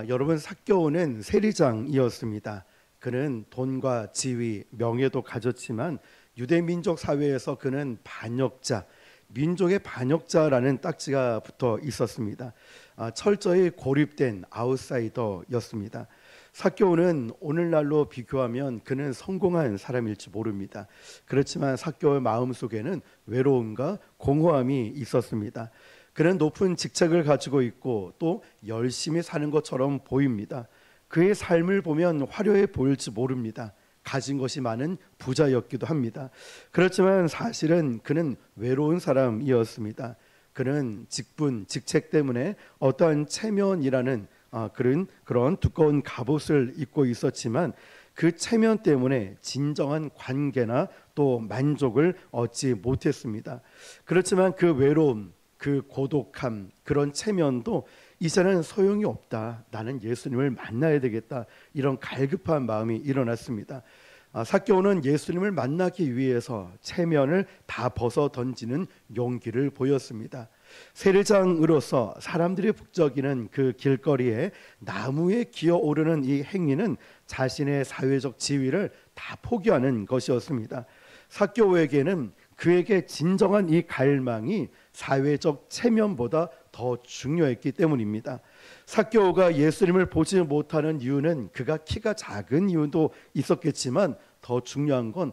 여러분, 삭개오는 세리장이었습니다. 그는 돈과 지위, 명예도 가졌지만 유대 민족 사회에서 그는 반역자, 민족의 반역자라는 딱지가 붙어 있었습니다. 철저히 고립된 아웃사이더였습니다. 삭개오는 오늘날로 비교하면 그는 성공한 사람일지 모릅니다. 그렇지만 삭개오의 마음속에는 외로움과 공허함이 있었습니다. 그는 높은 직책을 가지고 있고 또 열심히 사는 것처럼 보입니다. 그의 삶을 보면 화려해 보일지 모릅니다. 가진 것이 많은 부자였기도 합니다. 그렇지만 사실은 그는 외로운 사람이었습니다. 그는 직분, 직책 때문에 어떠한 체면이라는 그런 두꺼운 갑옷을 입고 있었지만 그 체면 때문에 진정한 관계나 또 만족을 얻지 못했습니다. 그렇지만 그 외로움, 그 고독함, 그런 체면도 이제는 소용이 없다. 나는 예수님을 만나야 되겠다. 이런 갈급한 마음이 일어났습니다. 삭개오는 예수님을 만나기 위해서 체면을 다 벗어 던지는 용기를 보였습니다. 세례장으로서 사람들이 북적이는 그 길거리에 나무에 기어오르는 이 행위는 자신의 사회적 지위를 다 포기하는 것이었습니다. 삭개오에게는 그에게 진정한 이 갈망이 사회적 체면보다 더 중요했기 때문입니다. 삭개오가 예수님을 보지 못하는 이유는 그가 키가 작은 이유도 있었겠지만 더 중요한 건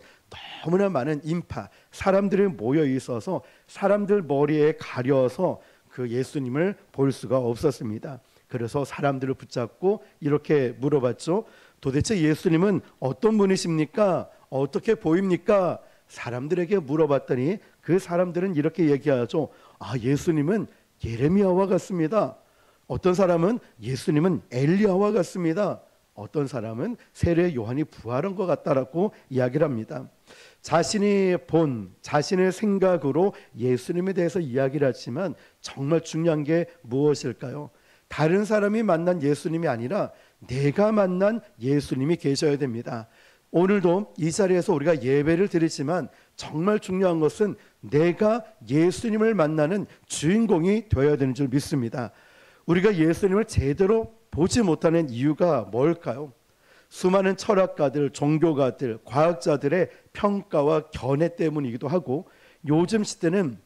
너무나 많은 인파, 사람들이 모여 있어서 사람들 머리에 가려서 그 예수님을 볼 수가 없었습니다. 그래서 사람들을 붙잡고 이렇게 물어봤죠. 도대체 예수님은 어떤 분이십니까? 어떻게 보입니까? 사람들에게 물어봤더니 그 사람들은 이렇게 얘기하죠. 예수님은 예레미야와 같습니다. 어떤 사람은 예수님은 엘리야와 같습니다. 어떤 사람은 세례 요한이 부활한 것 같다라고 이야기를 합니다. 자신이 본 자신의 생각으로 예수님에 대해서 이야기를 하지만 정말 중요한 게 무엇일까요? 다른 사람이 만난 예수님이 아니라 내가 만난 예수님이 계셔야 됩니다. 오늘도 이 자리에서 우리가 예배를 드리지만 정말 중요한 것은 내가 예수님을 만나는 주인공이 되어야 되는 줄 믿습니다. 우리가 예수님을 제대로 보지 못하는 이유가 뭘까요? 수많은 철학가들, 종교가들, 과학자들의 평가와 견해 때문이기도 하고, 요즘 시대는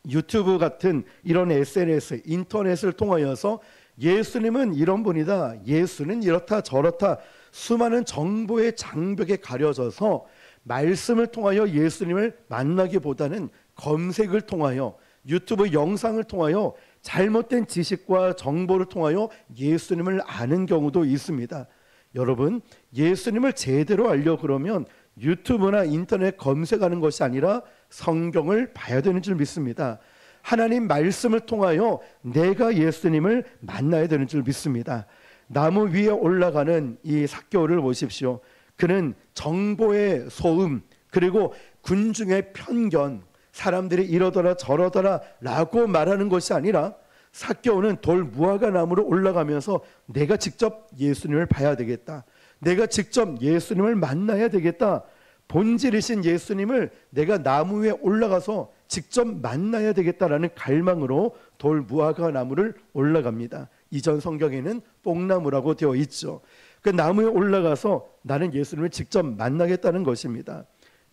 유튜브 같은 이런 SNS, 인터넷을 통하여서 예수님은 이런 분이다, 예수는 이렇다 저렇다, 수많은 정보의 장벽에 가려져서 말씀을 통하여 예수님을 만나기보다는 검색을 통하여, 유튜브 영상을 통하여, 잘못된 지식과 정보를 통하여 예수님을 아는 경우도 있습니다. 여러분, 예수님을 제대로 알려고 그러면 유튜브나 인터넷 검색하는 것이 아니라 성경을 봐야 되는 줄 믿습니다. 하나님 말씀을 통하여 내가 예수님을 만나야 되는 줄 믿습니다. 나무 위에 올라가는 이 삭개오를 보십시오. 그는 정보의 소음, 그리고 군중의 편견, 사람들이 이러더라 저러더라 라고 말하는 것이 아니라 삭개오는 돌 무화과 나무로 올라가면서 내가 직접 예수님을 봐야 되겠다, 내가 직접 예수님을 만나야 되겠다, 본질이신 예수님을 내가 나무 위에 올라가서 직접 만나야 되겠다라는 갈망으로 돌 무화과 나무를 올라갑니다. 이전 성경에는 뽕나무라고 되어 있죠. 그 나무에 올라가서 나는 예수님을 직접 만나겠다는 것입니다.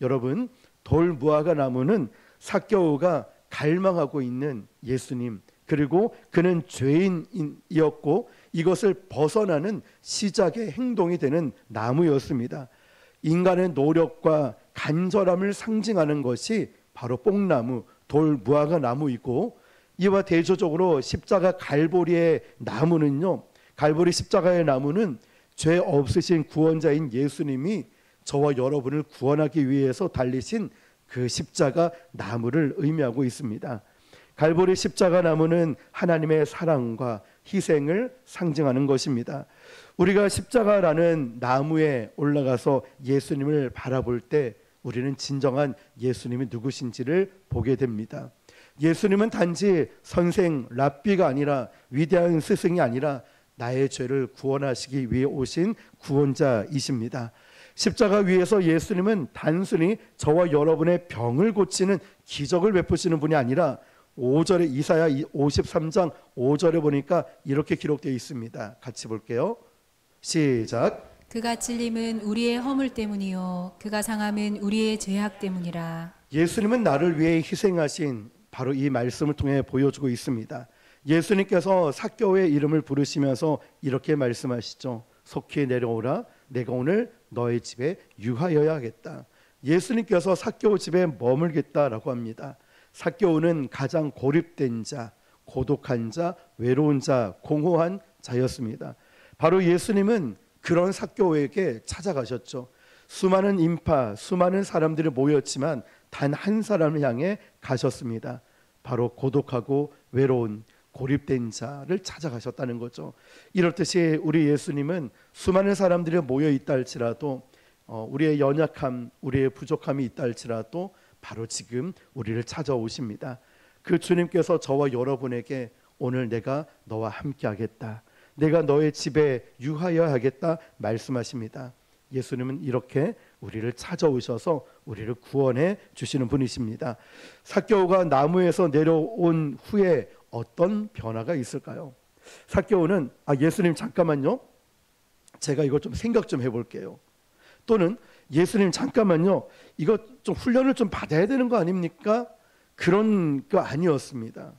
여러분, 돌 무화과 나무는 삭개오가 갈망하고 있는 예수님, 그리고 그는 죄인이었고 이것을 벗어나는 시작의 행동이 되는 나무였습니다. 인간의 노력과 간절함을 상징하는 것이 바로 뽕나무, 돌 무화과 나무이고, 이와 대조적으로 십자가 갈보리의 나무는요, 갈보리 십자가의 나무는 죄 없으신 구원자인 예수님이 저와 여러분을 구원하기 위해서 달리신 그 십자가 나무를 의미하고 있습니다. 갈보리 십자가 나무는 하나님의 사랑과 희생을 상징하는 것입니다. 우리가 십자가라는 나무에 올라가서 예수님을 바라볼 때 우리는 진정한 예수님이 누구신지를 보게 됩니다. 예수님은 단지 선생, 랍비가 아니라, 위대한 스승이 아니라 나의 죄를 구원하시기 위해 오신 구원자이십니다. 십자가 위에서 예수님은 단순히 저와 여러분의 병을 고치는 기적을 베푸시는 분이 아니라 5절에 이사야 53장 5절에 보니까 이렇게 기록되어 있습니다. 같이 볼게요. 시작. 그가 찔림은 우리의 허물 때문이요 그가 상함은 우리의 죄악 때문이라. 예수님은 나를 위해 희생하신 바로 이 말씀을 통해 보여주고 있습니다. 예수님께서 삭개오의 이름을 부르시면서 이렇게 말씀하시죠. 속히 내려오라. 내가 오늘 너의 집에 유하여야 하겠다. 예수님께서 삭개오 집에 머물겠다라고 합니다. 삭개오는 가장 고립된 자, 고독한 자, 외로운 자, 공허한 자였습니다. 바로 예수님은 그런 삭개오에게 찾아가셨죠. 수많은 인파, 수많은 사람들이 모였지만 단 한 사람을 향해 가셨습니다. 바로 고독하고 외로운 고립된 자를 찾아가셨다는 거죠. 이렇듯이 우리 예수님은 수많은 사람들이 모여 있다 할지라도 우리의 연약함, 우리의 부족함이 있다 할지라도 바로 지금 우리를 찾아오십니다. 그 주님께서 저와 여러분에게 오늘 내가 너와 함께 하겠다, 내가 너의 집에 유하여 하겠다 말씀하십니다. 예수님은 이렇게 우리를 찾아오셔서 우리를 구원해 주시는 분이십니다. 삭개오가 나무에서 내려온 후에 어떤 변화가 있을까요? 삭개오는 예수님 잠깐만요, 제가 이거 좀 생각 좀 해볼게요. 또는 예수님 잠깐만요, 이거 좀 훈련을 좀 받아야 되는 거 아닙니까? 그런 거 아니었습니다.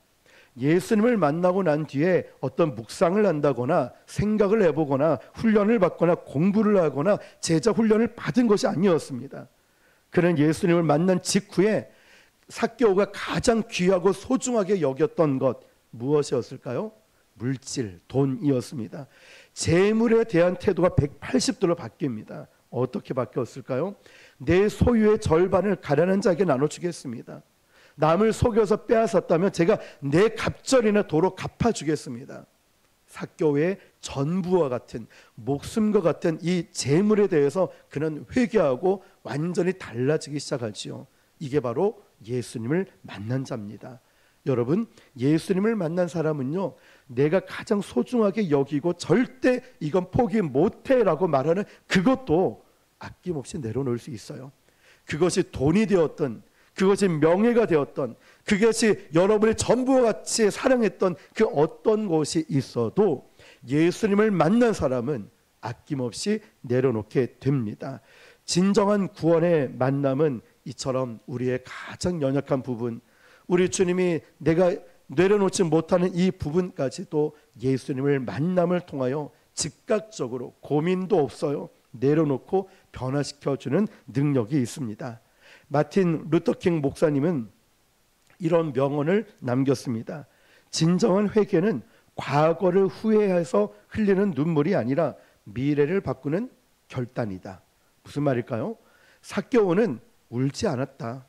예수님을 만나고 난 뒤에 어떤 묵상을 한다거나 생각을 해보거나 훈련을 받거나 공부를 하거나 제자 훈련을 받은 것이 아니었습니다. 그는 예수님을 만난 직후에 삭개오가 가장 귀하고 소중하게 여겼던 것 무엇이었을까요? 물질, 돈이었습니다. 재물에 대한 태도가 180도로 바뀝니다. 어떻게 바뀌었을까요? 내 소유의 절반을 가난한 자에게 나눠주겠습니다. 남을 속여서 빼앗았다면 제가 내 갑절이나 도로 갚아주겠습니다. 삭개오의 전부와 같은, 목숨과 같은 이 재물에 대해서 그는 회개하고 완전히 달라지기 시작하지요. 이게 바로 예수님을 만난 자입니다. 여러분, 예수님을 만난 사람은요, 내가 가장 소중하게 여기고 절대 이건 포기 못해 라고 말하는 그것도 아낌없이 내려놓을 수 있어요. 그것이 돈이 되었던, 그것이 명예가 되었던, 그것이 여러분의 전부와 같이 사랑했던 그 어떤 것이 있어도 예수님을 만난 사람은 아낌없이 내려놓게 됩니다. 진정한 구원의 만남은 이처럼 우리의 가장 연약한 부분, 우리 주님이 내가 내려놓지 못하는 이 부분까지도 예수님을 만남을 통하여 즉각적으로 고민도 없어요, 내려놓고 변화시켜주는 능력이 있습니다. 마틴 루터킹 목사님은 이런 명언을 남겼습니다. 진정한 회개는 과거를 후회해서 흘리는 눈물이 아니라 미래를 바꾸는 결단이다. 무슨 말일까요? 삭개오는 울지 않았다.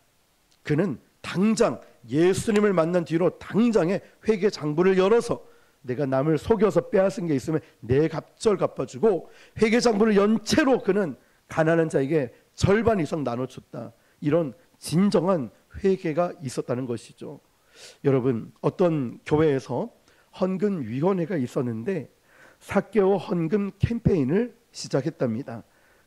그는 당장 예수님을 만난 뒤로 당장에 회개 장부를 열어서 내가 남을 속여서 빼앗은 게 있으면 내 갑절 갚아주고, 회개 장부를 연 채로 그는 가난한 자에게 절반 이상 나눠줬다. 이런 진정한 회개가 있었다는 것이죠. 여러분, 어떤 교회에서 헌금위원회가 있었는데 삭개오 헌금 캠페인을 시작했답니다.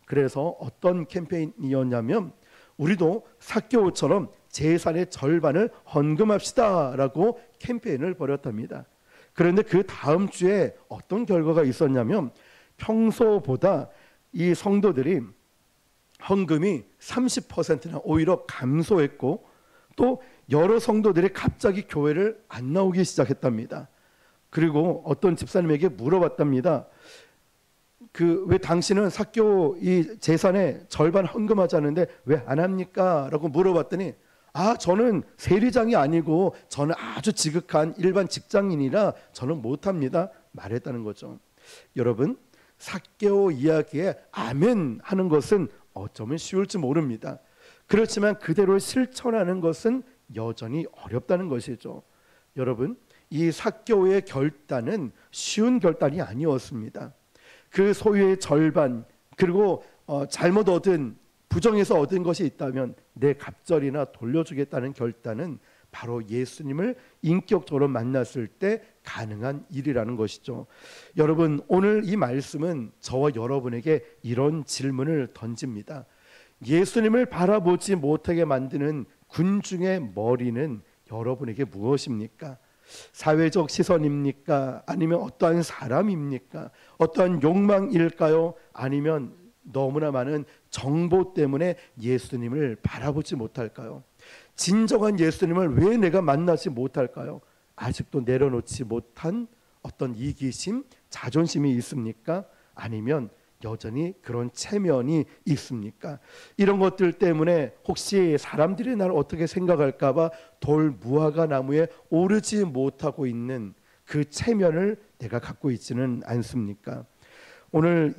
그래서 어떤 캠페인이었냐면, 우리도 삭개오처럼 재산의 절반을 헌금합시다 라고 캠페인을 벌였답니다. 그런데 그 다음 주에 어떤 결과가 있었냐면, 평소보다 이 성도들이 헌금이 30%나 오히려 감소했고, 또 여러 성도들이 갑자기 교회를 안 나오기 시작했답니다. 그리고 어떤 집사님에게 물어봤답니다. 왜 당신은 삭개오 이 재산의 절반 헌금하자는데 왜 안 합니까? 라고 물어봤더니, 저는 세리장이 아니고 저는 아주 지극한 일반 직장인이라 저는 못합니다 말했다는 거죠. 여러분, 삭개오 이야기에 아멘 하는 것은 어쩌면 쉬울지 모릅니다. 그렇지만 그대로 실천하는 것은 여전히 어렵다는 것이죠. 여러분, 이 삭개오의 결단은 쉬운 결단이 아니었습니다. 그 소유의 절반, 그리고 잘못 얻은, 부정해서 얻은 것이 있다면 내 갑절이나 돌려주겠다는 결단은 바로 예수님을 인격적으로 만났을 때 가능한 일이라는 것이죠. 여러분, 오늘 이 말씀은 저와 여러분에게 이런 질문을 던집니다. 예수님을 바라보지 못하게 만드는 군중의 머리는 여러분에게 무엇입니까? 사회적 시선입니까? 아니면 어떠한 사람입니까? 어떠한 욕망일까요? 아니면 너무나 많은 정보 때문에 예수님을 바라보지 못할까요? 진정한 예수님을 왜 내가 만나지 못할까요? 아직도 내려놓지 못한 어떤 이기심, 자존심이 있습니까? 아니면 여전히 그런 체면이 있습니까? 이런 것들 때문에 혹시 사람들이 나를 어떻게 생각할까 봐 돌 무화과 나무에 오르지 못하고 있는 그 체면을 내가 갖고 있지는 않습니까? 오늘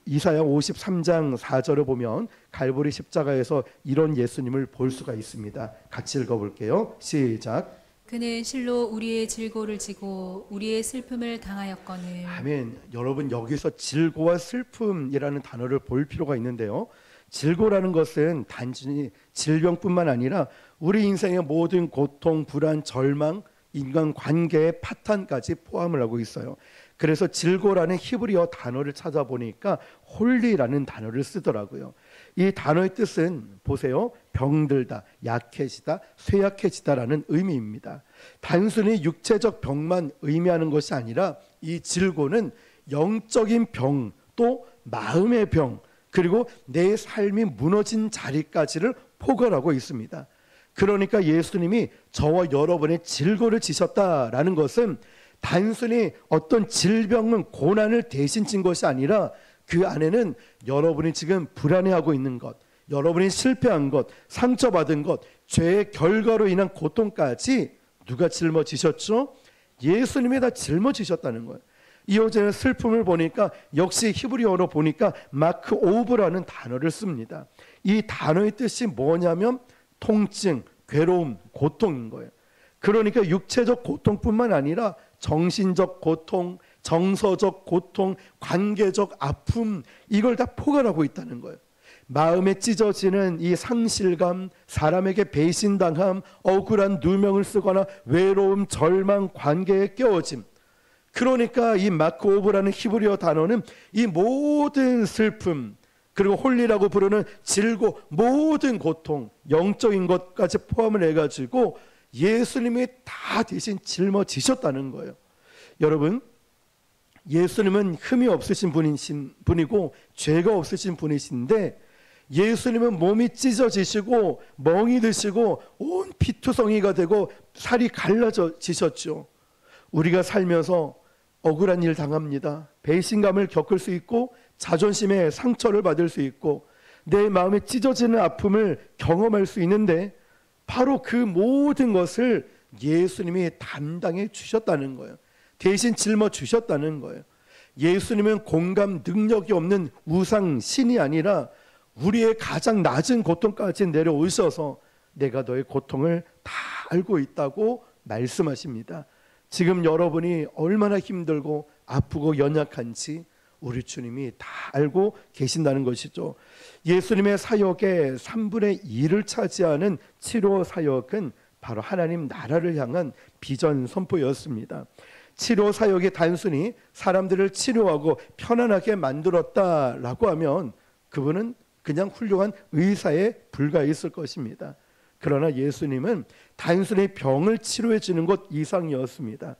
이사야 53장 4절을 보면 갈보리 십자가에서 이런 예수님을 볼 수가 있습니다. 같이 읽어볼게요. 시작. 그는 실로 우리의 질고를 지고 우리의 슬픔을 당하였거늘. 아멘. 여러분, 여기서 질고와 슬픔이라는 단어를 볼 필요가 있는데요. 질고라는 것은 단순히 질병뿐만 아니라 우리 인생의 모든 고통, 불안, 절망, 인간관계의 파탄까지 포함을 하고 있어요. 그래서 질고라는 히브리어 단어를 찾아보니까 홀리라는 단어를 쓰더라고요. 이 단어의 뜻은 보세요. 병들다, 약해지다, 쇠약해지다라는 의미입니다. 단순히 육체적 병만 의미하는 것이 아니라 이 질고는 영적인 병, 또 마음의 병, 그리고 내 삶이 무너진 자리까지를 포괄하고 있습니다. 그러니까 예수님이 저와 여러분의 질고를 지셨다라는 것은 단순히 어떤 질병은 고난을 대신 진 것이 아니라 그 안에는 여러분이 지금 불안해하고 있는 것, 여러분이 실패한 것, 상처받은 것, 죄의 결과로 인한 고통까지 누가 짊어지셨죠? 예수님이 다 짊어지셨다는 거예요. 이어지는 슬픔을 보니까 역시 히브리어로 보니까 마크 오브라는 단어를 씁니다. 이 단어의 뜻이 뭐냐면 통증, 괴로움, 고통인 거예요. 그러니까 육체적 고통뿐만 아니라 정신적 고통, 정서적 고통, 관계적 아픔, 이걸 다 포괄하고 있다는 거예요. 마음에 찢어지는 이 상실감, 사람에게 배신당함, 억울한 누명을 쓰거나 외로움, 절망, 관계에 깨어짐. 그러니까 이 마크 오브라는 히브리어 단어는 이 모든 슬픔, 그리고 홀리라고 부르는 질고, 모든 고통, 영적인 것까지 포함을 해가지고 예수님이 다 대신 짊어지셨다는 거예요. 여러분, 예수님은 흠이 없으신 분이고 죄가 없으신 분이신데 예수님은 몸이 찢어지시고 멍이 드시고 온 피투성이가 되고 살이 갈라지셨죠. 우리가 살면서 억울한 일 당합니다. 배신감을 겪을 수 있고 자존심에 상처를 받을 수 있고 내 마음에 찢어지는 아픔을 경험할 수 있는데 바로 그 모든 것을 예수님이 담당해 주셨다는 거예요. 대신 짊어주셨다는 거예요. 예수님은 공감 능력이 없는 우상 신이 아니라 우리의 가장 낮은 고통까지 내려오셔서 내가 너의 고통을 다 알고 있다고 말씀하십니다. 지금 여러분이 얼마나 힘들고 아프고 연약한지 우리 주님이 다 알고 계신다는 것이죠. 예수님의 사역의 3분의 2를 차지하는 치료 사역은 바로 하나님 나라를 향한 비전 선포였습니다. 치료 사역이 단순히 사람들을 치료하고 편안하게 만들었다라고 하면 그분은 그냥 훌륭한 의사에 불과했을 것입니다. 그러나 예수님은 단순히 병을 치료해 주는 것 이상이었습니다.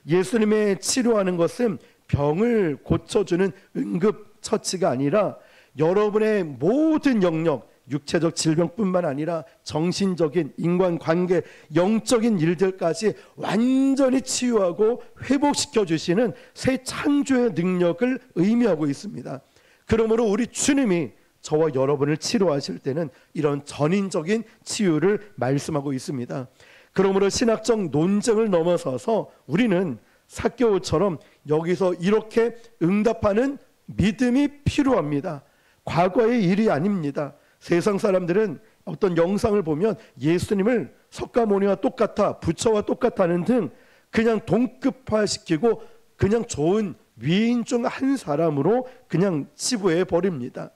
예수님의 치료하는 것은 병을 고쳐주는 응급처치가 아니라 여러분의 모든 영역, 육체적 질병뿐만 아니라 정신적인 인간관계, 영적인 일들까지 완전히 치유하고 회복시켜 주시는 새 창조의 능력을 의미하고 있습니다. 그러므로 우리 주님이 저와 여러분을 치료하실 때는 이런 전인적인 치유를 말씀하고 있습니다. 그러므로 신학적 논쟁을 넘어서서 우리는 삭개오처럼 여기서 이렇게 응답하는 믿음이 필요합니다. 과거의 일이 아닙니다. 세상 사람들은 어떤 영상을 보면 예수님을 석가모니와 똑같아, 부처와 똑같다는 등 그냥 동급화시키고 그냥 좋은 위인 중 한 사람으로 그냥 치부해 버립니다.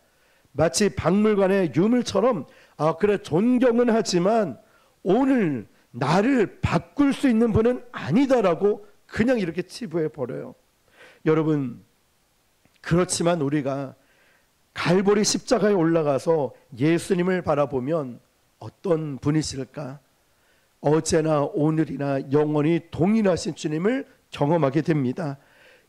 마치 박물관의 유물처럼 그래 존경은 하지만 오늘 나를 바꿀 수 있는 분은 아니다라고 그냥 이렇게 치부해 버려요. 여러분, 그렇지만 우리가 갈보리 십자가에 올라가서 예수님을 바라보면 어떤 분이실까? 어제나 오늘이나 영원히 동일하신 주님을 경험하게 됩니다.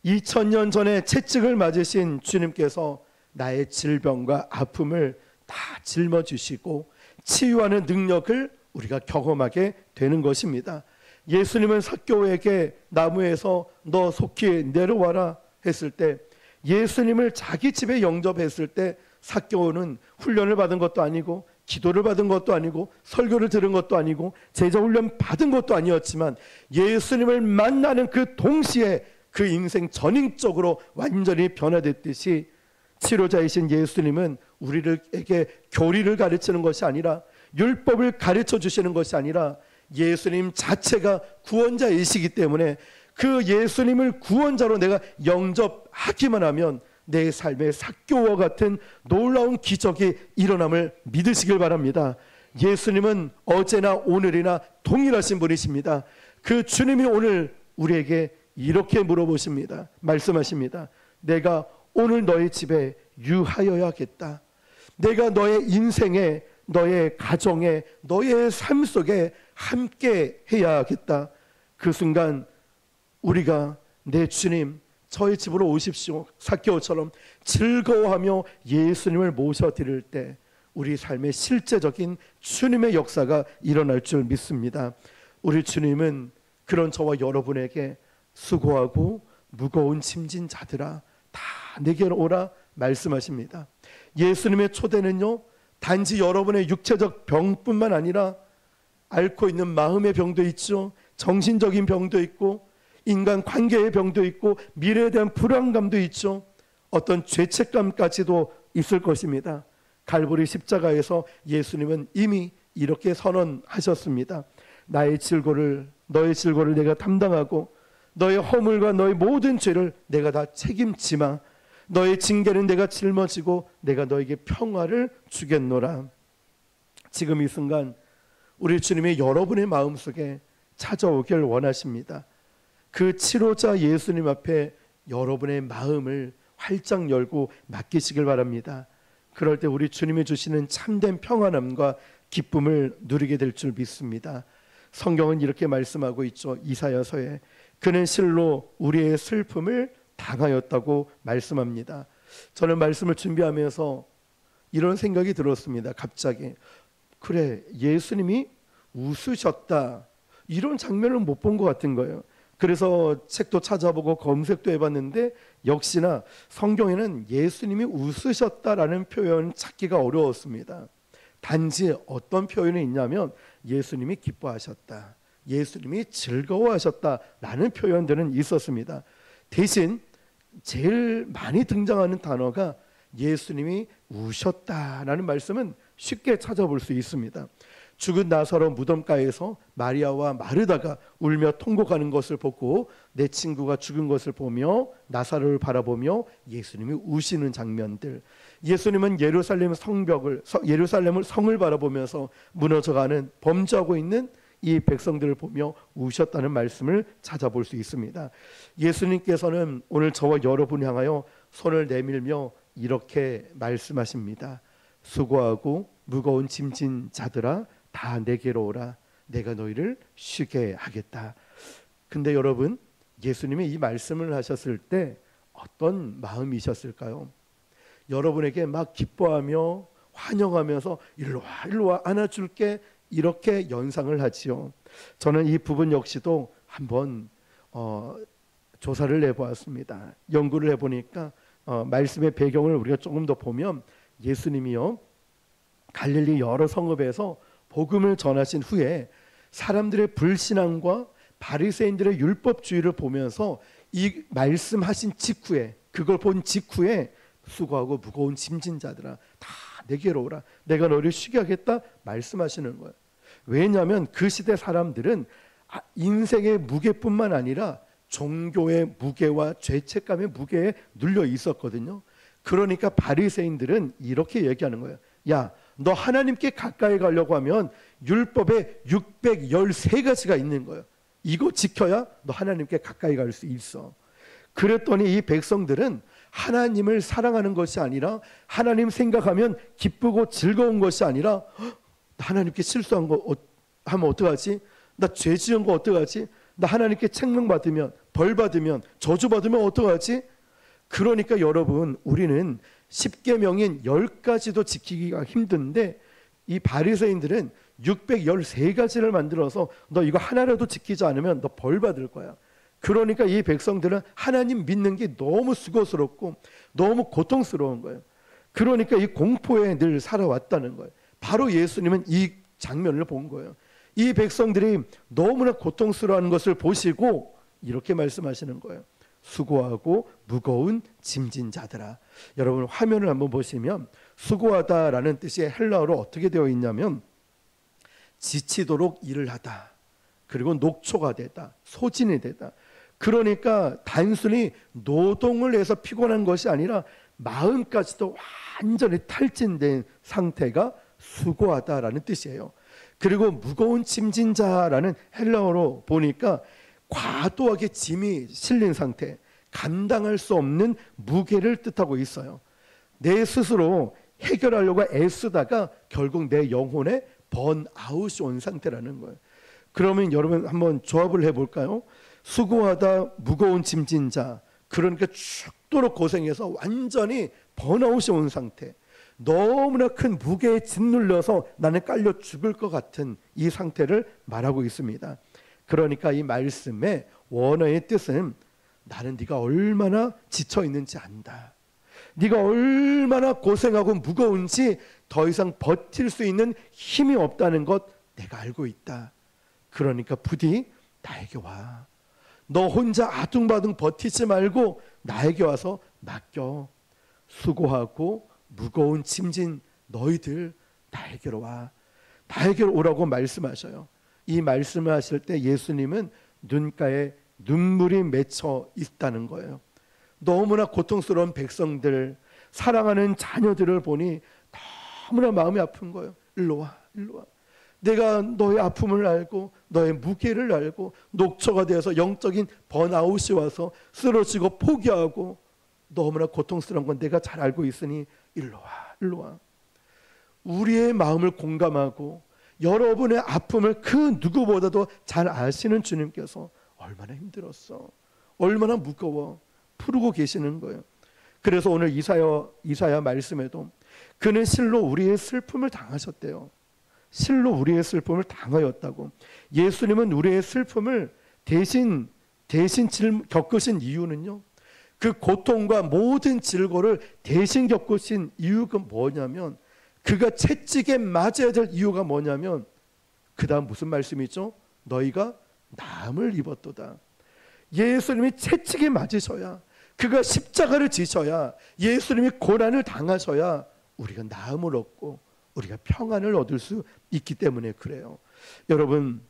2000년 전에 채찍을 맞으신 주님께서 나의 질병과 아픔을 다 짊어지시고 치유하는 능력을 우리가 경험하게 되는 것입니다. 예수님은 삭개오에게 나무에서 너 속히 내려와라 했을 때, 예수님을 자기 집에 영접했을 때 삭개오는 훈련을 받은 것도 아니고 기도를 받은 것도 아니고 설교를 들은 것도 아니고 제자 훈련 받은 것도 아니었지만 예수님을 만나는 그 동시에 그 인생 전인적으로 완전히 변화됐듯이 치료자이신 예수님은 우리에게 교리를 가르치는 것이 아니라 율법을 가르쳐 주시는 것이 아니라 예수님 자체가 구원자이시기 때문에 그 예수님을 구원자로 내가 영접하기만 하면 내 삶의 삭개오와 같은 놀라운 기적이 일어남을 믿으시길 바랍니다. 예수님은 어제나 오늘이나 동일하신 분이십니다. 그 주님이 오늘 우리에게 이렇게 물어보십니다. 말씀하십니다. 내가 오늘 너의 집에 유하여야겠다. 내가 너의 인생에, 너의 가정에, 너의 삶 속에 함께 해야겠다. 그 순간 우리가 내 주님 저희 집으로 오십시오, 삭개오처럼 즐거워하며 예수님을 모셔드릴 때 우리 삶의 실제적인 주님의 역사가 일어날 줄 믿습니다. 우리 주님은 그런 저와 여러분에게 수고하고 무거운 짐진 자들아 다 내게로 오라 말씀하십니다. 예수님의 초대는요, 단지 여러분의 육체적 병뿐만 아니라 앓고 있는 마음의 병도 있죠, 정신적인 병도 있고 인간 관계의 병도 있고 미래에 대한 불안감도 있죠, 어떤 죄책감까지도 있을 것입니다. 갈보리 십자가에서 예수님은 이미 이렇게 선언하셨습니다. 나의 질고를, 너의 질고를 내가 담당하고 너의 허물과 너의 모든 죄를 내가 다 책임지마. 너의 징계는 내가 짊어지고 내가 너에게 평화를 주겠노라. 지금 이 순간 우리 주님이 여러분의 마음속에 찾아오길 원하십니다. 그 치료자 예수님 앞에 여러분의 마음을 활짝 열고 맡기시길 바랍니다. 그럴 때 우리 주님이 주시는 참된 평안함과 기쁨을 누리게 될 줄 믿습니다. 성경은 이렇게 말씀하고 있죠. 이사야서에 그는 실로 우리의 슬픔을 당하였다고 말씀합니다. 저는 말씀을 준비하면서 이런 생각이 들었습니다. 갑자기 그래, 예수님이 웃으셨다, 이런 장면을 못 본 것 같은 거예요. 그래서 책도 찾아보고 검색도 해봤는데 역시나 성경에는 예수님이 웃으셨다라는 표현 찾기가 어려웠습니다. 단지 어떤 표현이 있냐면 예수님이 기뻐하셨다, 예수님이 즐거워하셨다라는 표현들은 있었습니다. 대신 제일 많이 등장하는 단어가 예수님이 우셨다라는 말씀은 쉽게 찾아볼 수 있습니다. 죽은 나사로 무덤가에서 마리아와 마르다가 울며 통곡하는 것을 보고 내 친구가 죽은 것을 보며 나사로를 바라보며 예수님이 우시는 장면들, 예수님은 예루살렘 성을 바라보면서 무너져가는, 범죄하고 있는 이 백성들을 보며 우셨다는 말씀을 찾아볼 수 있습니다. 예수님께서는 오늘 저와 여러분 향하여 손을 내밀며 이렇게 말씀하십니다. 수고하고 무거운 짐진 자들아 다 내게로 오라, 내가 너희를 쉬게 하겠다. 근데 여러분, 예수님이 이 말씀을 하셨을 때 어떤 마음이셨을까요? 여러분에게 막 기뻐하며 환영하면서 일로 와 안아줄게, 이렇게 연상을 하지요. 저는 이 부분 역시도 한번 조사를 해보았습니다. 연구를 해보니까 말씀의 배경을 우리가 조금 더 보면 예수님이요, 갈릴리 여러 성읍에서 복음을 전하신 후에 사람들의 불신앙과 바리새인들의 율법주의를 보면서 이 말씀하신 직후에, 그걸 본 직후에 수고하고 무거운 짐진 자들아 다 내게로 오라, 내가 너를 쉬게 하겠다 말씀하시는 거예요. 왜냐하면 그 시대 사람들은 인생의 무게뿐만 아니라 종교의 무게와 죄책감의 무게에 눌려 있었거든요. 그러니까 바리새인들은 이렇게 얘기하는 거예요. 야, 너 하나님께 가까이 가려고 하면 율법에 613가지가 있는 거예요. 이거 지켜야 너 하나님께 가까이 갈 수 있어. 그랬더니 이 백성들은 하나님을 사랑하는 것이 아니라, 하나님 생각하면 기쁘고 즐거운 것이 아니라, 하나님께 실수한 거 하면 어떡하지? 나 죄 지은 거 어떡하지? 나 하나님께 책망받으면, 벌받으면, 저주받으면 어떡하지? 그러니까 여러분, 우리는 10계명인 10가지도 지키기가 힘든데 이 바리새인들은 613가지를 만들어서 너 이거 하나라도 지키지 않으면 너 벌받을 거야. 그러니까 이 백성들은 하나님 믿는 게 너무 수고스럽고 너무 고통스러운 거예요. 그러니까 이 공포에 늘 살아왔다는 거예요. 바로 예수님은 이 장면을 본 거예요. 이 백성들이 너무나 고통스러워하는 것을 보시고 이렇게 말씀하시는 거예요. 수고하고 무거운 짐진 자들아. 여러분 화면을 한번 보시면 수고하다라는 뜻이 헬라어로 어떻게 되어 있냐면 지치도록 일을 하다, 그리고 녹초가 되다, 소진이 되다. 그러니까 단순히 노동을 해서 피곤한 것이 아니라 마음까지도 완전히 탈진된 상태가 수고하다라는 뜻이에요. 그리고 무거운 짐진 자라는 헬라어로 보니까 과도하게 짐이 실린 상태, 감당할 수 없는 무게를 뜻하고 있어요. 내 스스로 해결하려고 애쓰다가 결국 내 영혼에 번아웃이 온 상태라는 거예요. 그러면 여러분 한번 조합을 해볼까요? 수고하다, 무거운 짐진 자, 그러니까 죽도록 고생해서 완전히 번아웃이 온 상태, 너무나 큰 무게에 짓눌려서 나는 깔려 죽을 것 같은 이 상태를 말하고 있습니다. 그러니까 이 말씀의 원어의 뜻은 나는 네가 얼마나 지쳐 있는지 안다. 네가 얼마나 고생하고 무거운지 더 이상 버틸 수 있는 힘이 없다는 것 내가 알고 있다. 그러니까 부디 나에게 와. 너 혼자 아둥바둥 버티지 말고 나에게 와서 맡겨. 수고하고 무거운 짐진 너희들 나에게로 와. 나에게로 오라고 말씀하셔요. 이 말씀을 하실 때 예수님은 눈가에 눈물이 맺혀 있다는 거예요. 너무나 고통스러운 백성들, 사랑하는 자녀들을 보니 너무나 마음이 아픈 거예요. 일로 와, 일로 와. 내가 너의 아픔을 알고 너의 무게를 알고 녹초가 되어서 영적인 번아웃이 와서 쓰러지고 포기하고 너무나 고통스러운 건 내가 잘 알고 있으니 일로 와, 일로 와. 우리의 마음을 공감하고 여러분의 아픔을 그 누구보다도 잘 아시는 주님께서 얼마나 힘들었어, 얼마나 무거워 풀고 계시는 거예요. 그래서 오늘 이사야 말씀에도 그는 실로 우리의 슬픔을 당하셨대요. 실로 우리의 슬픔을 당하였다고. 예수님은 우리의 슬픔을 대신 겪으신 이유는요, 그 고통과 모든 질고를 대신 겪으신 이유가 뭐냐면, 그가 채찍에 맞아야 될 이유가 뭐냐면, 그 다음 무슨 말씀이죠? 너희가 나음을 입었도다. 예수님이 채찍에 맞으셔야, 그가 십자가를 지셔야, 예수님이 고난을 당하셔야 우리가 나음을 얻고 우리가 평안을 얻을 수 있기 때문에 그래요. 여러분,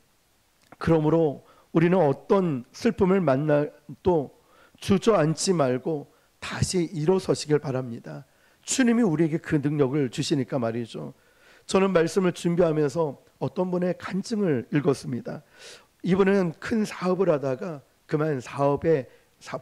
그러므로 우리는 어떤 슬픔을 만나도 주저앉지 말고 다시 일어서시길 바랍니다. 주님이 우리에게 그 능력을 주시니까 말이죠. 저는 말씀을 준비하면서 어떤 분의 간증을 읽었습니다. 이분은 큰 사업을 하다가 그만 사업에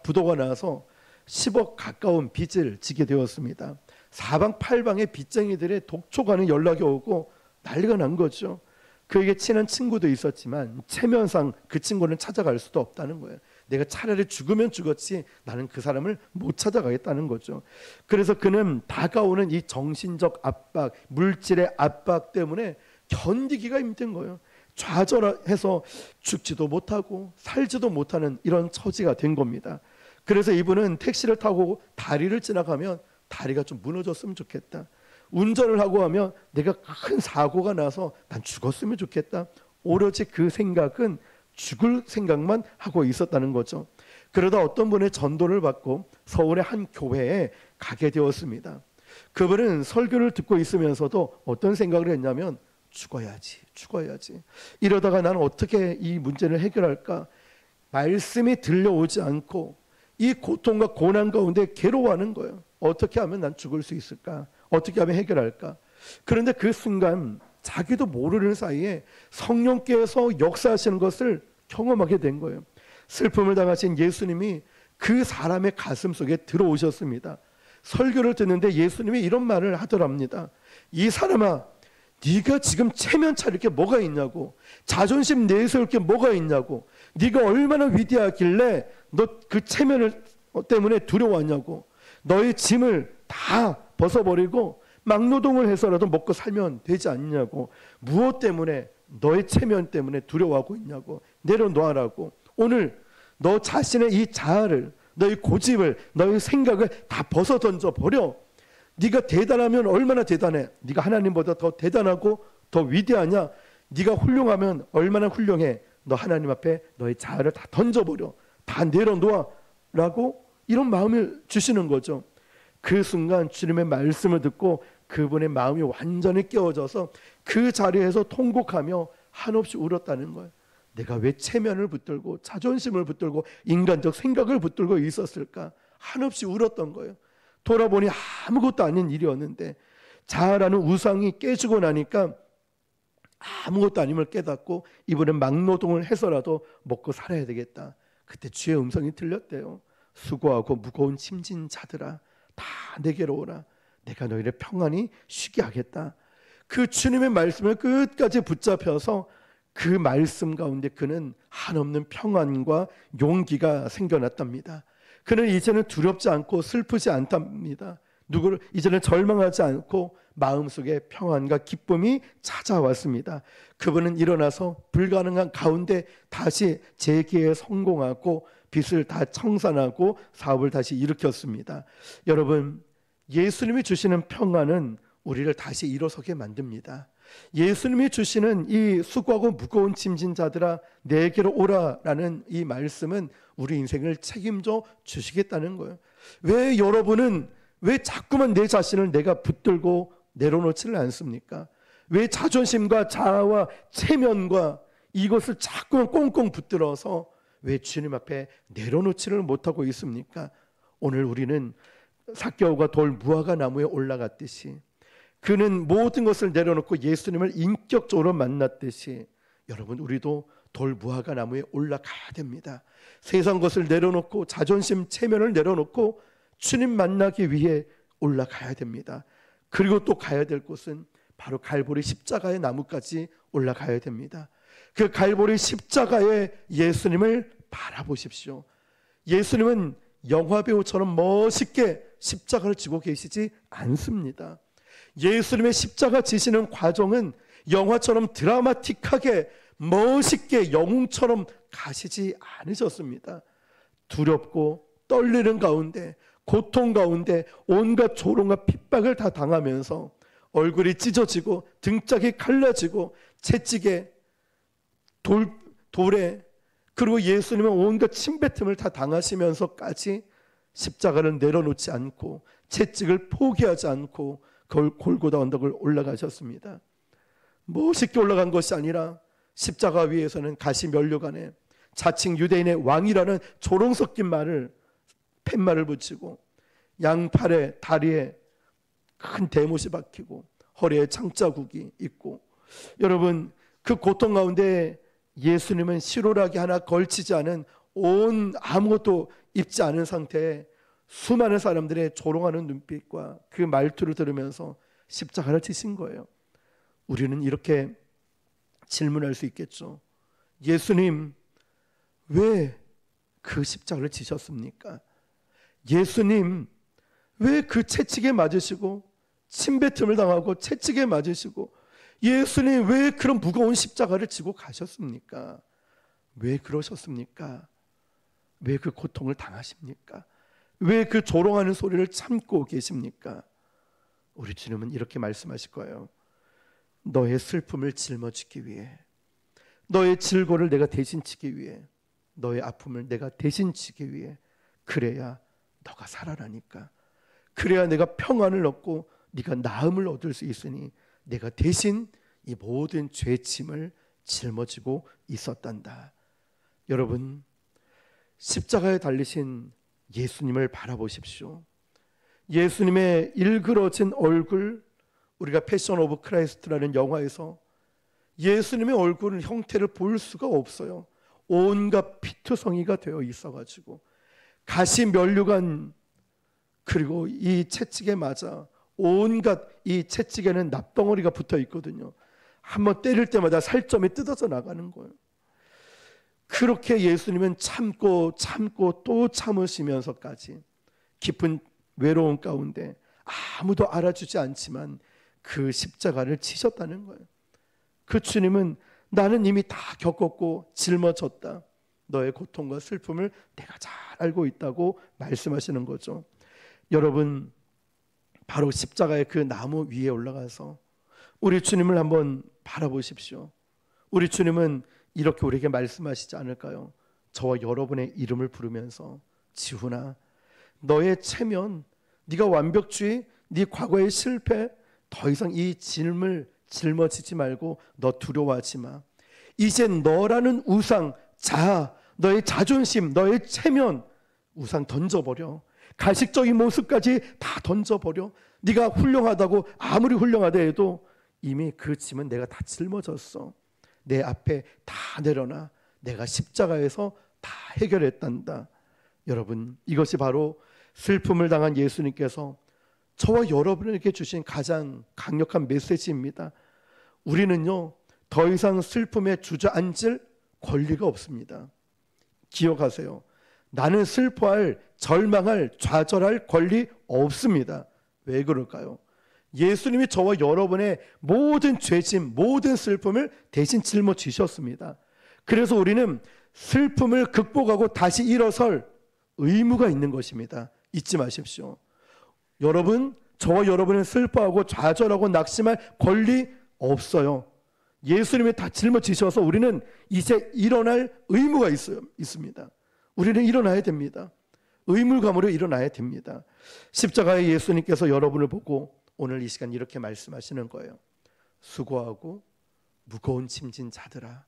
부도가 나서 10억 가까운 빚을 지게 되었습니다. 사방팔방의 빚쟁이들의 독촉하는 연락이 오고 난리가 난 거죠. 그에게 친한 친구도 있었지만 체면상 그 친구는 찾아갈 수도 없다는 거예요. 내가 차라리 죽으면 죽었지 나는 그 사람을 못 찾아가겠다는 거죠. 그래서 그는 다가오는 이 정신적 압박, 물질의 압박 때문에 견디기가 힘든 거예요. 좌절해서 죽지도 못하고 살지도 못하는 이런 처지가 된 겁니다. 그래서 이분은 택시를 타고 다리를 지나가면 다리가 좀 무너졌으면 좋겠다. 운전을 하고 하면 내가 큰 사고가 나서 난 죽었으면 좋겠다. 오로지 그 생각은 죽을 생각만 하고 있었다는 거죠. 그러다 어떤 분의 전도를 받고 서울의 한 교회에 가게 되었습니다. 그분은 설교를 듣고 있으면서도 어떤 생각을 했냐면 죽어야지. 이러다가 나는 어떻게 이 문제를 해결할까? 말씀이 들려오지 않고 이 고통과 고난 가운데 괴로워하는 거예요. 어떻게 하면 난 죽을 수 있을까? 어떻게 하면 해결할까? 그런데 그 순간 자기도 모르는 사이에 성령께서 역사하시는 것을 경험하게 된 거예요. 슬픔을 당하신 예수님이 그 사람의 가슴 속에 들어오셨습니다. 설교를 듣는데 예수님이 이런 말을 하더랍니다. 이 사람아, 네가 지금 체면 차릴 게 뭐가 있냐고, 자존심 내세울 게 뭐가 있냐고, 네가 얼마나 위대하길래 너 그 체면을 때문에 두려워하냐고, 너의 짐을 다 벗어버리고 막노동을 해서라도 먹고 살면 되지 않냐고, 무엇 때문에 너의 체면 때문에 두려워하고 있냐고, 내려놓으라고. 오늘 너 자신의 이 자아를, 너의 고집을, 너의 생각을 다 벗어 던져 버려. 네가 대단하면 얼마나 대단해. 네가 하나님보다 더 대단하고 더 위대하냐. 네가 훌륭하면 얼마나 훌륭해. 너 하나님 앞에 너의 자아를 다 던져버려. 다 내려놓아 라고 이런 마음을 주시는 거죠. 그 순간 주님의 말씀을 듣고 그분의 마음이 완전히 깨어져서 그 자리에서 통곡하며 한없이 울었다는 거예요. 내가 왜 체면을 붙들고 자존심을 붙들고 인간적 생각을 붙들고 있었을까? 한없이 울었던 거예요. 돌아보니 아무것도 아닌 일이었는데 자아라는 우상이 깨지고 나니까 아무것도 아님을 깨닫고 이번엔 막노동을 해서라도 먹고 살아야 되겠다. 그때 주의 음성이 들렸대요. 수고하고 무거운 짐진 자들아, 다 내게로 오라. 내가 너희를 평안히 쉬게 하겠다. 그 주님의 말씀을 끝까지 붙잡혀서 그 말씀 가운데 그는 한없는 평안과 용기가 생겨났답니다. 그는 이제는 두렵지 않고 슬프지 않답니다. 누구를 이제는 절망하지 않고 마음속에 평안과 기쁨이 찾아왔습니다. 그분은 일어나서 불가능한 가운데 다시 재기에 성공하고 빚을 다 청산하고 사업을 다시 일으켰습니다. 여러분, 예수님이 주시는 평안은 우리를 다시 일어서게 만듭니다. 예수님이 주시는 이 수고하고 무거운 짐진 자들아 내게로 오라라는 이 말씀은 우리 인생을 책임져 주시겠다는 거예요. 왜 여러분은 왜 자꾸만 내 자신을 내가 붙들고 내려놓지를 않습니까? 왜 자존심과 자아와 체면과 이것을 자꾸만 꽁꽁 붙들어서 왜 주님 앞에 내려놓지를 못하고 있습니까? 오늘 우리는 삭개오가 돌 무화과 나무에 올라갔듯이 그는 모든 것을 내려놓고 예수님을 인격적으로 만났듯이 여러분, 우리도 돌 무화과 나무에 올라가야 됩니다. 세상 것을 내려놓고 자존심, 체면을 내려놓고 주님 만나기 위해 올라가야 됩니다. 그리고 또 가야 될 곳은 바로 갈보리 십자가의 나무까지 올라가야 됩니다. 그 갈보리 십자가의 예수님을 바라보십시오. 예수님은 영화배우처럼 멋있게 십자가를 지고 계시지 않습니다. 예수님의 십자가 지시는 과정은 영화처럼 드라마틱하게 멋있게 영웅처럼 가시지 않으셨습니다. 두렵고 떨리는 가운데, 고통 가운데 온갖 조롱과 핍박을 다 당하면서 얼굴이 찢어지고 등짝이 갈라지고 채찍에 돌에, 그리고 예수님은 온갖 침뱉음을 다 당하시면서까지 십자가를 내려놓지 않고 채찍을 포기하지 않고 골고다 언덕을 올라가셨습니다. 멋있게 올라간 것이 아니라 십자가 위에서는 가시 면류관에 자칭 유대인의 왕이라는 조롱 섞인 말을, 팻말을 붙이고 양팔에 다리에 큰 대못이 박히고 허리에 창자국이 있고, 여러분, 그 고통 가운데 예수님은 시로라기 하나 걸치지 않은 온 아무것도 입지 않은 상태에 수많은 사람들의 조롱하는 눈빛과 그 말투를 들으면서 십자가를 지신 거예요. 우리는 이렇게 질문할 수 있겠죠. 예수님, 왜 그 십자가를 지셨습니까? 예수님, 왜 그 채찍에 맞으시고 침뱉음을 당하고 채찍에 맞으시고 예수님 왜 그런 무거운 십자가를 지고 가셨습니까? 왜 그러셨습니까? 왜 그 고통을 당하십니까? 왜 그 조롱하는 소리를 참고 계십니까? 우리 주님은 이렇게 말씀하실 거예요. 너의 슬픔을 짊어지기 위해, 너의 질고를 내가 대신 지기 위해, 너의 아픔을 내가 대신 지기 위해, 그래야 너가 살아나니까, 그래야 내가 평안을 얻고 네가 나음을 얻을 수 있으니 내가 대신 이 모든 죄짐을 짊어지고 있었단다. 여러분, 십자가에 달리신 예수님을 바라보십시오. 예수님의 일그러진 얼굴, 우리가 패션 오브 크라이스트라는 영화에서 예수님의 얼굴 형태를 볼 수가 없어요. 온갖 피투성이가 되어 있어가지고 가시 면류관, 그리고 이 채찍에 맞아 온갖 이 채찍에는 납덩어리가 붙어 있거든요. 한번 때릴 때마다 살점이 뜯어져 나가는 거예요. 그렇게 예수님은 참고 또 참으시면서까지 깊은 외로움 가운데 아무도 알아주지 않지만 그 십자가를 치셨다는 거예요. 그 주님은 나는 이미 다 겪었고 짊어졌다. 너의 고통과 슬픔을 내가 잘 알고 있다고 말씀하시는 거죠. 여러분, 바로 십자가의 그 나무 위에 올라가서 우리 주님을 한번 바라보십시오. 우리 주님은 이렇게 우리에게 말씀하시지 않을까요? 저와 여러분의 이름을 부르면서 지훈아, 너의 체면, 네가 완벽주의, 네 과거의 실패, 더 이상 이 짐을 짊어지지 말고 너 두려워하지 마. 이제 너라는 우상, 자아, 너의 자존심, 너의 체면, 우상 던져버려. 가식적인 모습까지 다 던져버려. 네가 훌륭하다고 아무리 훌륭하다 해도 이미 그 짐은 내가 다 짊어졌어. 내 앞에 다 내려놔. 내가 십자가에서 다 해결했단다. 여러분, 이것이 바로 슬픔을 당한 예수님께서 저와 여러분에게 주신 가장 강력한 메시지입니다. 우리는요, 더 이상 슬픔에 주저앉을 권리가 없습니다. 기억하세요. 나는 슬퍼할, 절망할, 좌절할 권리 없습니다. 왜 그럴까요? 예수님이 저와 여러분의 모든 죄짐, 모든 슬픔을 대신 짊어지셨습니다. 그래서 우리는 슬픔을 극복하고 다시 일어설 의무가 있는 것입니다. 잊지 마십시오. 여러분, 저와 여러분은 슬퍼하고 좌절하고 낙심할 권리 없어요. 예수님이 다 짊어지셔서 우리는 이제 일어날 의무가 있습니다. 우리는 일어나야 됩니다. 의무감으로 일어나야 됩니다. 십자가의 예수님께서 여러분을 보고 오늘 이 시간 이렇게 말씀하시는 거예요. 수고하고 무거운 짐진 자들아,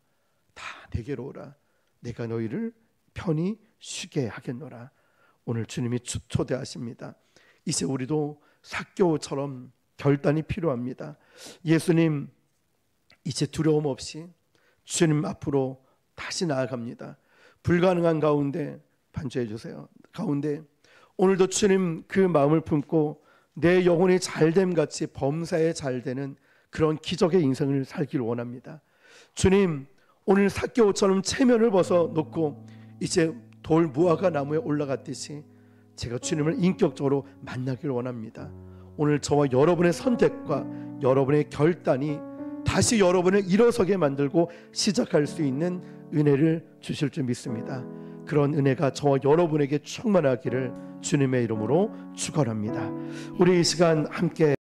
다 내게로 오라. 내가 너희를 편히 쉬게 하겠노라. 오늘 주님이 초대하십니다. 이제 우리도 삭개오처럼 결단이 필요합니다. 예수님, 이제 두려움 없이 주님 앞으로 다시 나아갑니다. 불가능한 가운데 반주해 주세요. 가운데 오늘도 주님 그 마음을 품고 내 영혼이 잘됨 같이 범사에 잘되는 그런 기적의 인생을 살기를 원합니다. 주님, 오늘 삭개오처럼 체면을 벗어놓고 이제 돌 무화과 나무에 올라갔듯이 제가 주님을 인격적으로 만나기를 원합니다. 오늘 저와 여러분의 선택과 여러분의 결단이 다시 여러분을 일어서게 만들고 시작할 수 있는 은혜를 주실 줄 믿습니다. 그런 은혜가 저와 여러분에게 충만하기를 주님의 이름으로 축원합니다. 우리 이 시간 함께